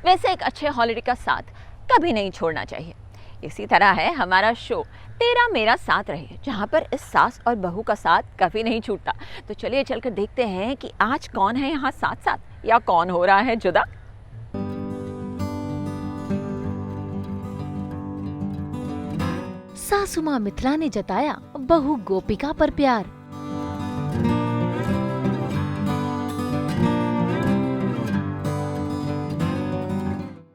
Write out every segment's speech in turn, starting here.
वैसे एक अच्छे हॉलिडे का साथ कभी नहीं छोड़ना चाहिए। इसी तरह है हमारा शो तेरा मेरा साथ रहे, जहाँ पर इस सास और बहू का साथ कभी नहीं छूटता। तो चलिए चलकर देखते हैं कि आज कौन है यहाँ साथ साथ या कौन हो रहा है जुदा। सासू माँ मिथिला ने जताया बहू गोपिका पर प्यार।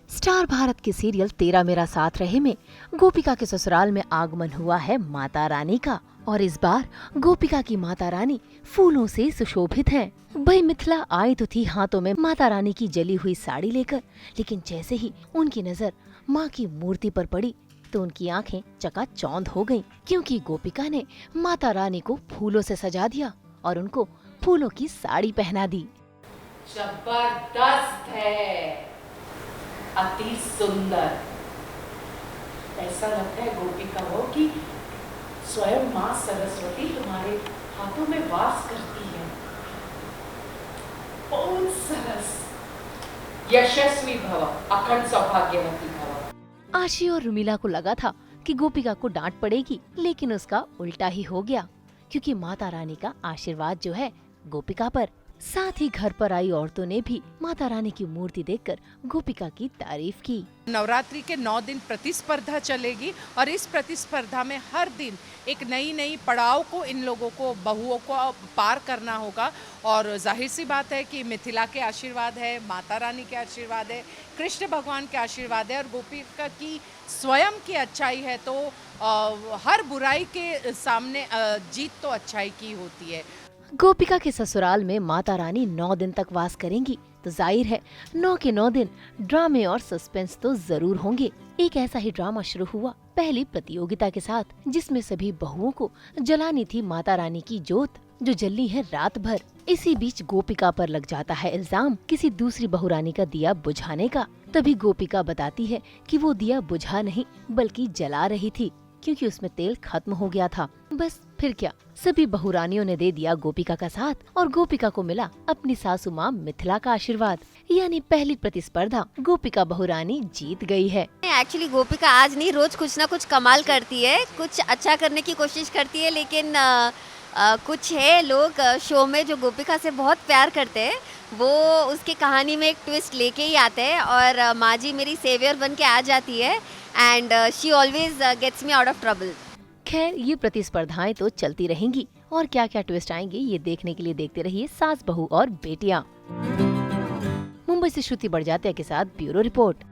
स्टार भारत के सीरियल तेरा मेरा साथ रहे में गोपिका के ससुराल में आगमन हुआ है माता रानी का, और इस बार गोपिका की माता रानी फूलों से सुशोभित है। भाई मिथिला आई तो थी हाथों में माता रानी की जली हुई साड़ी लेकर, लेकिन जैसे ही उनकी नजर माँ की मूर्ति पर पड़ी तो उनकी आंखें चकाचौंध हो गईं, क्योंकि गोपिका ने माता रानी को फूलों से सजा दिया और उनको फूलों की साड़ी पहना दी। जबरदस्त है, अति सुंदर। ऐसा लगता है गोपिका हो कि स्वयं माँ सरस्वती तुम्हारे हाथों में वास करती है। बहुत सरस। यशस्वी भव, अखंड सौभाग्यवती भव। आशी और रुमिला को लगा था कि गोपिका को डांट पड़ेगी, लेकिन उसका उल्टा ही हो गया, क्योंकि माता रानी का आशीर्वाद जो है गोपिका पर। साथ ही घर पर आई औरतों ने भी माता रानी की मूर्ति देखकर गोपिका की तारीफ की। नवरात्रि के 9 दिन प्रतिस्पर्धा चलेगी और इस प्रतिस्पर्धा में हर दिन एक नई नई पड़ाव को इन लोगों को, बहुओं को पार करना होगा। और जाहिर सी बात है कि मिथिला के आशीर्वाद है, माता रानी के आशीर्वाद है, कृष्ण भगवान के आशीर्वाद है और गोपिका की स्वयं की अच्छाई है, तो हर बुराई के सामने जीत तो अच्छाई की होती है। गोपिका के ससुराल में माता रानी 9 दिन तक वास करेंगी, तो जाहिर है 9 के 9 दिन ड्रामे और सस्पेंस तो जरूर होंगे। एक ऐसा ही ड्रामा शुरू हुआ पहली प्रतियोगिता के साथ, जिसमें सभी बहुओं को जलानी थी माता रानी की जोत, जो जलनी है रात भर। इसी बीच गोपिका पर लग जाता है इल्जाम किसी दूसरी बहू रानी का दिया बुझाने का। तभी गोपिका बताती है कि वो दिया बुझा नहीं बल्कि जला रही थी, क्योंकि उसमें तेल खत्म हो गया था। बस फिर क्या, सभी बहुरानियों ने दे दिया गोपिका का साथ और गोपिका को मिला अपनी सासू माँ मिथिला का आशीर्वाद। यानी पहली प्रतिस्पर्धा गोपिका बहुरानी जीत गई है। एक्चुअली गोपिका आज नहीं, रोज कुछ ना कुछ कमाल करती है, कुछ अच्छा करने की कोशिश करती है, लेकिन कुछ है लोग शो में जो गोपिका से बहुत प्यार करते हैं, वो उसकी कहानी में एक ट्विस्ट लेके ही आते हैं और माँ जी मेरी सेवियर बन के आ जाती है and she always gets me out of trouble. खैर ये प्रतिस्पर्धाएं तो चलती रहेंगी और क्या क्या ट्विस्ट आएंगे ये देखने के लिए देखते रहिए सास बहू और बेटियां। मुंबई से श्रुति बड़जात्या के साथ ब्यूरो रिपोर्ट।